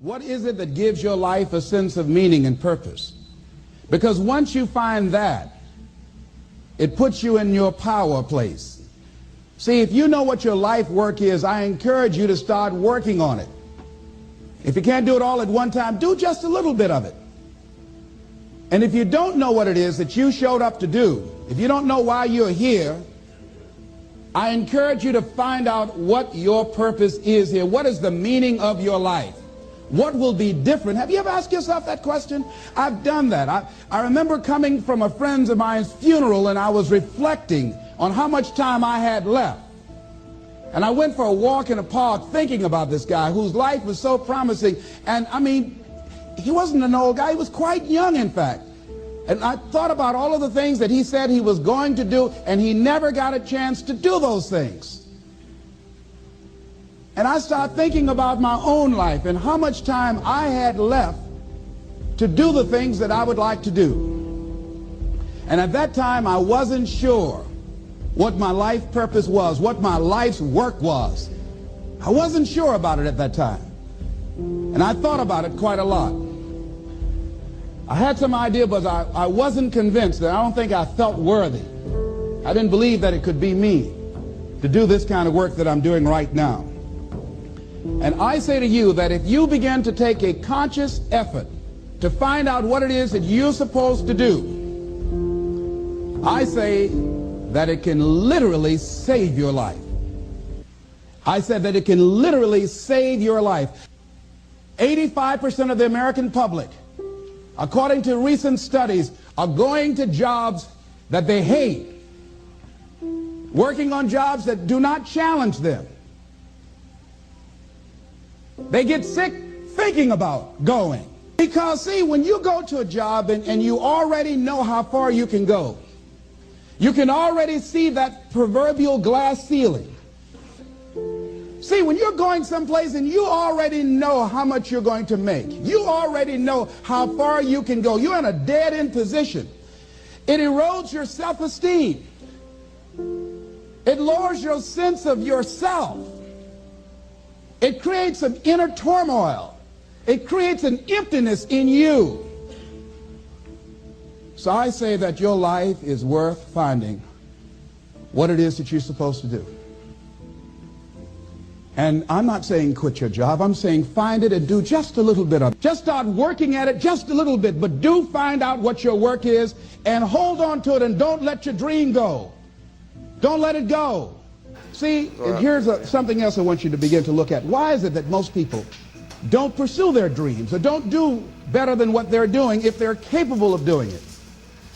What is it that gives your life a sense of meaning and purpose? Because once you find that, it puts you in your power place. See, if you know what your life work is, I encourage you to start working on it. If you can't do it all at one time, do just a little bit of it. And if you don't know what it is that you showed up to do, if you don't know why you're here, I encourage you to find out what your purpose is here. What is the meaning of your life? What will be different? Have you ever asked yourself that question? I've done that. I remember coming from a friend of mine's funeral, and I was reflecting on how much time I had left. And I went for a walk in a park thinking about this guy whose life was so promising. And I mean, he wasn't an old guy. He was quite young, in fact. And I thought about all of the things that he said he was going to do, and he never got a chance to do those things. And I started thinking about my own life and how much time I had left to do the things that I would like to do. And at that time, I wasn't sure what my life purpose was, what my life's work was. I wasn't sure about it at that time. And I thought about it quite a lot. I had some idea, but I wasn't convinced, and I don't think I felt worthy. I didn't believe that it could be me to do this kind of work that I'm doing right now. And I say to you that if you begin to take a conscious effort to find out what it is that you're supposed to do, I say that it can literally save your life. I said that it can literally save your life. 85% of the American public, according to recent studies, are going to jobs that they hate, working on jobs that do not challenge them. They get sick thinking about going. Because, see, when you go to a job and you already know how far you can go, you can already see that proverbial glass ceiling. See, when you're going someplace and you already know how much you're going to make, you already know how far you can go, you're in a dead-end position. It erodes your self-esteem. It lowers your sense of yourself. It creates an inner turmoil. It creates an emptiness in you. So I say that your life is worth finding what it is that you're supposed to do. And I'm not saying quit your job. I'm saying find it and do just a little bit of it. Just start working at it just a little bit, but do find out what your work is and hold on to it, and don't let your dream go. Don't let it go. See, here's something else I want you to begin to look at. Why is it that most people don't pursue their dreams or don't do better than what they're doing if they're capable of doing it?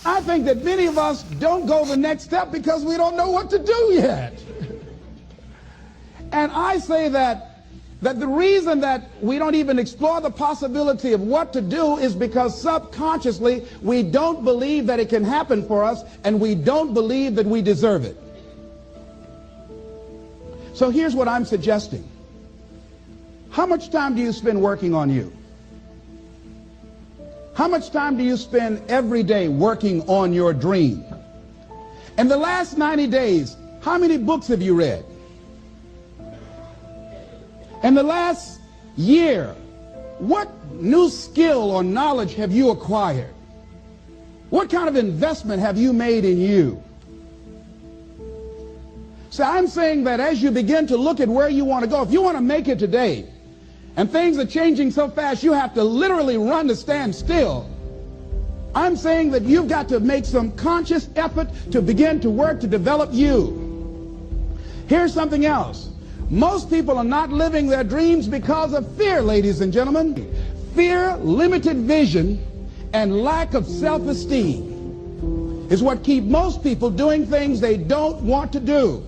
I think that many of us don't go the next step because we don't know what to do yet. And I say that the reason that we don't even explore the possibility of what to do is because subconsciously we don't believe that it can happen for us, and we don't believe that we deserve it. So here's what I'm suggesting. How much time do you spend working on you? How much time do you spend every day working on your dream? In the last 90 days, how many books have you read? In the last year, what new skill or knowledge have you acquired? What kind of investment have you made in you? So I'm saying that as you begin to look at where you want to go, if you want to make it today, and things are changing so fast you have to literally run to stand still, I'm saying that you've got to make some conscious effort to begin to work to develop you. Here's something else. Most people are not living their dreams because of fear, ladies and gentlemen. Fear, limited vision, and lack of self-esteem is what keep most people doing things they don't want to do.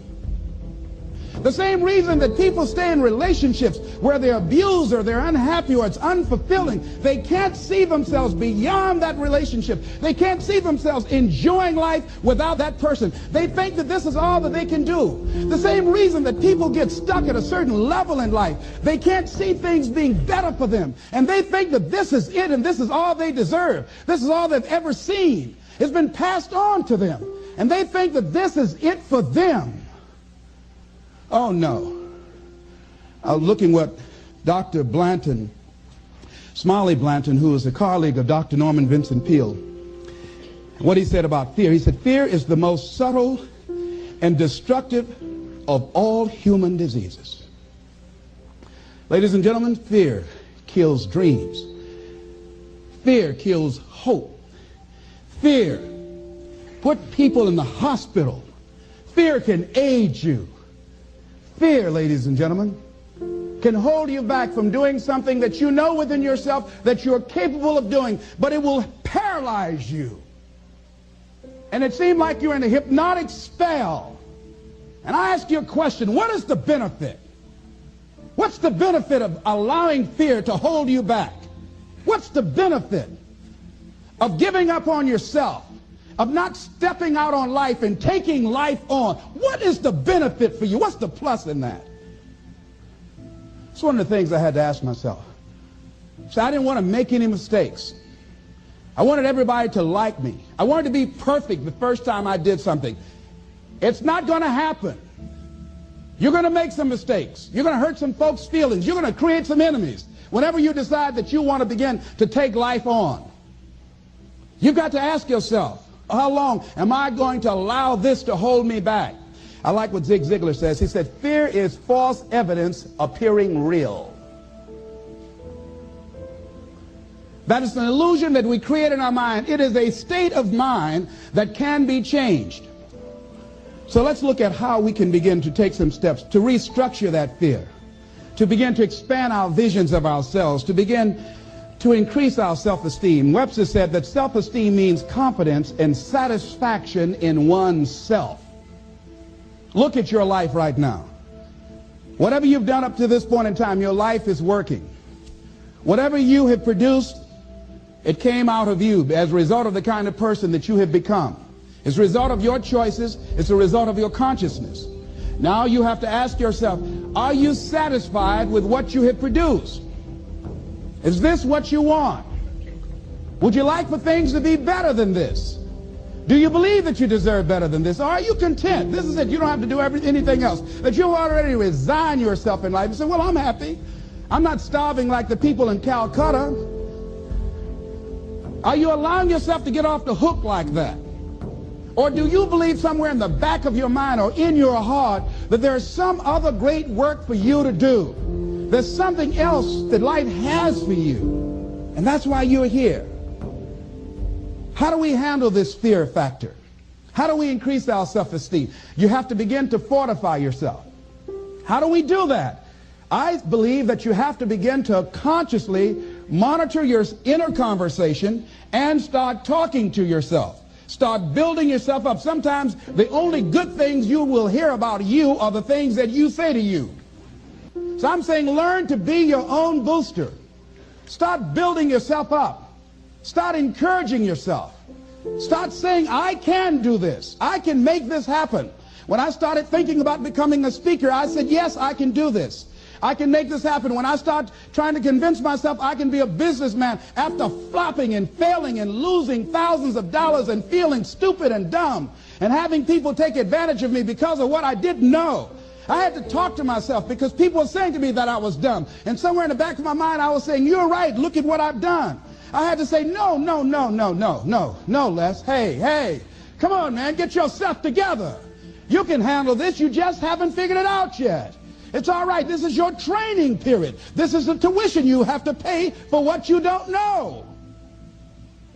The same reason that people stay in relationships where they're abused or they're unhappy or it's unfulfilling, they can't see themselves beyond that relationship. They can't see themselves enjoying life without that person. They think that this is all that they can do. The same reason that people get stuck at a certain level in life, they can't see things being better for them. And they think that this is it and this is all they deserve. This is all they've ever seen. It's been passed on to them. And they think that this is it for them. Oh no. I was looking what Dr. Blanton Smiley Blanton, who is a colleague of Dr. Norman Vincent Peale, what he said about fear. He said, fear is the most subtle and destructive of all human diseases. Ladies and gentlemen, fear kills dreams. Fear kills hope. Fear put people in the hospital. Fear can age you. Fear, ladies and gentlemen, can hold you back from doing something that you know within yourself that you're capable of doing, but it will paralyze you. And it seemed like you're in a hypnotic spell. And I ask you a question, what is the benefit? What's the benefit of allowing fear to hold you back? What's the benefit of giving up on yourself, of not stepping out on life and taking life on? What is the benefit for you? What's the plus in that? It's one of the things I had to ask myself. So I didn't want to make any mistakes. I wanted everybody to like me. I wanted to be perfect the first time I did something. It's not going to happen. You're going to make some mistakes. You're going to hurt some folks' feelings. You're going to create some enemies whenever you decide that you want to begin to take life on. You've got to ask yourself, how long am I going to allow this to hold me back? I like what Zig Ziglar says. He said, fear is false evidence appearing real. That is an illusion that we create in our mind. It is a state of mind that can be changed. So let's look at how we can begin to take some steps to restructure that fear, to begin to expand our visions of ourselves, to begin to increase our self-esteem. Webster said that self-esteem means confidence and satisfaction in oneself. Look at your life right now. Whatever you've done up to this point in time, your life is working. Whatever you have produced, it came out of you as a result of the kind of person that you have become. It's a result of your choices. It's a result of your consciousness. Now you have to ask yourself, are you satisfied with what you have produced? Is this what you want? Would you like for things to be better than this? Do you believe that you deserve better than this? Or are you content? This is it. You don't have to do anything else. That you've already resigned yourself in life and say, well, I'm happy. I'm not starving like the people in Calcutta. Are you allowing yourself to get off the hook like that? Or do you believe somewhere in the back of your mind or in your heart that there's some other great work for you to do? There's something else that life has for you. And that's why you're here. How do we handle this fear factor? How do we increase our self-esteem? You have to begin to fortify yourself. How do we do that? I believe that you have to begin to consciously monitor your inner conversation and start talking to yourself. Start building yourself up. Sometimes the only good things you will hear about you are the things that you say to you. So I'm saying learn to be your own booster. Start building yourself up. Start encouraging yourself. Start saying, I can do this. I can make this happen. When I started thinking about becoming a speaker, I said, yes, I can do this. I can make this happen. When I start trying to convince myself I can be a businessman after flopping and failing and losing thousands of dollars and feeling stupid and dumb and having people take advantage of me because of what I didn't know, I had to talk to myself because people were saying to me that I was dumb. And somewhere in the back of my mind, I was saying, you're right. Look at what I've done. I had to say, no, Les. Hey, come on, man. Get yourself together. You can handle this. You just haven't figured it out yet. It's all right. This is your training period. This is the tuition you have to pay for what you don't know.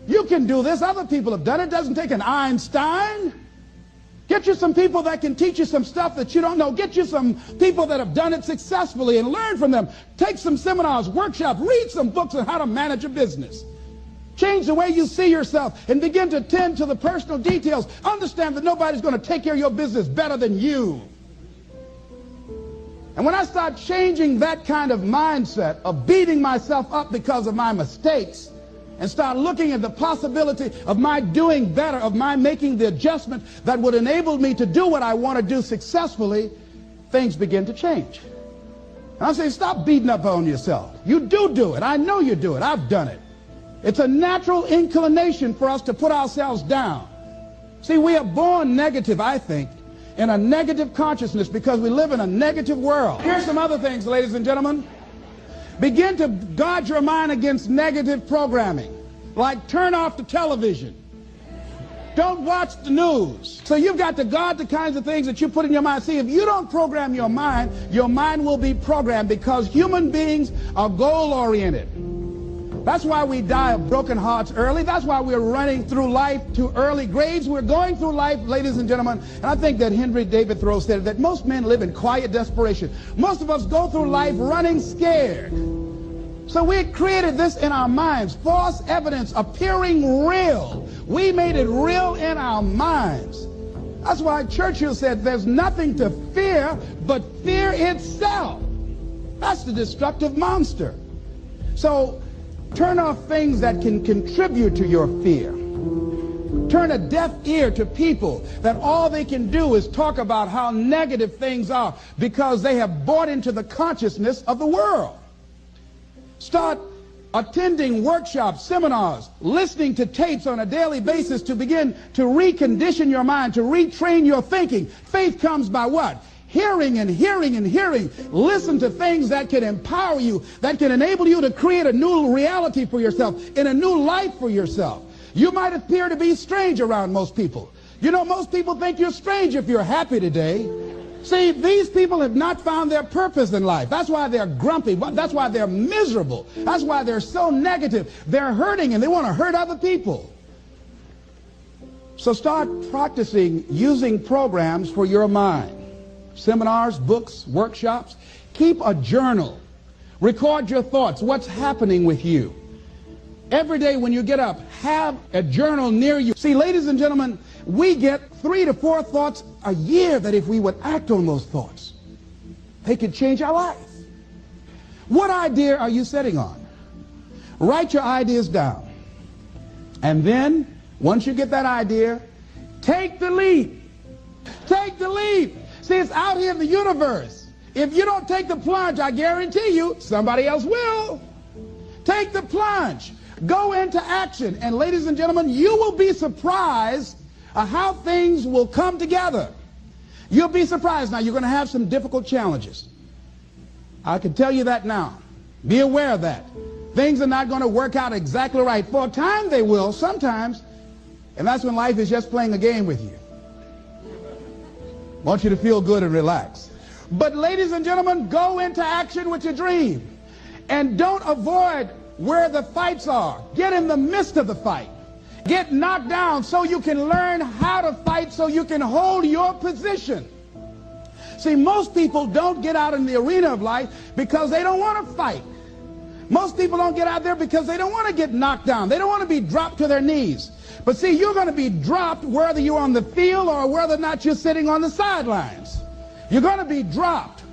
You can do this. Other people have done it. It doesn't take an Einstein. Get you some people that can teach you some stuff that you don't know. Get you some people that have done it successfully and learn from them. Take some seminars, workshops, read some books on how to manage a business. Change the way you see yourself and begin to tend to the personal details. Understand that nobody's going to take care of your business better than you. And when I start changing that kind of mindset of beating myself up because of my mistakes and start looking at the possibility of my doing better, of my making the adjustment that would enable me to do what I want to do successfully, things begin to change. And I say, stop beating up on yourself. You do it. I know you do it. I've done it. It's a natural inclination for us to put ourselves down. See, we are born negative, I think, in a negative consciousness because we live in a negative world. Here's some other things, ladies and gentlemen. Begin to guard your mind against negative programming, like turn off the television. Don't watch the news. So you've got to guard the kinds of things that you put in your mind. See, if you don't program your mind will be programmed, because human beings are goal-oriented. That's why we die of broken hearts early. That's why we're running through life to early graves. We're going through life, ladies and gentlemen, and I think that Henry David Thoreau said that most men live in quiet desperation. Most of us go through life running scared. So we created this in our minds, false evidence appearing real. We made it real in our minds. That's why Churchill said there's nothing to fear but fear itself. That's the destructive monster. So turn off things that can contribute to your fear. Turn a deaf ear to people that all they can do is talk about how negative things are, because they have bought into the consciousness of the world. Start attending workshops, seminars, listening to tapes on a daily basis to begin to recondition your mind, to retrain your thinking. Faith comes by what? Hearing and hearing and hearing. Listen to things that can empower you, that can enable you to create a new reality for yourself, and a new life for yourself. You might appear to be strange around most people. You know, most people think you're strange if you're happy today. See, these people have not found their purpose in life. That's why they're grumpy. That's why they're miserable. That's why they're so negative. They're hurting and they want to hurt other people. So start practicing using programs for your mind. Seminars, books, workshops. Keep a journal. Record your thoughts. What's happening with you? Every day when you get up, have a journal near you. See, ladies and gentlemen, we get 3 to 4 thoughts a year that if we would act on those thoughts, they could change our life. What idea are you sitting on? Write your ideas down. And then, once you get that idea, take the leap. Take the leap. See, it's out here in the universe. If you don't take the plunge, I guarantee you, somebody else will. Take the plunge. Go into action. And ladies and gentlemen, you will be surprised how things will come together. You'll be surprised. Now, you're going to have some difficult challenges. I can tell you that now. Be aware of that. Things are not going to work out exactly right. For a time they will, sometimes. And that's when life is just playing a game with you. I want you to feel good and relax. But ladies and gentlemen, go into action with your dream. And don't avoid where the fights are. Get in the midst of the fight. Get knocked down so you can learn how to fight, so you can hold your position. See, most people don't get out in the arena of life because they don't want to fight. Most people don't get out there because they don't want to get knocked down. They don't want to be dropped to their knees. But see, you're going to be dropped whether you're on the field or whether or not you're sitting on the sidelines. You're going to be dropped.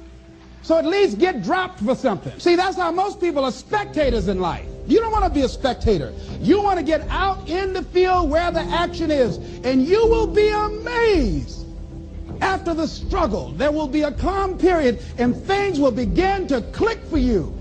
So at least get dropped for something. See, that's how most people are spectators in life. You don't want to be a spectator. You want to get out in the field where the action is. And you will be amazed. After the struggle, there will be a calm period and things will begin to click for you.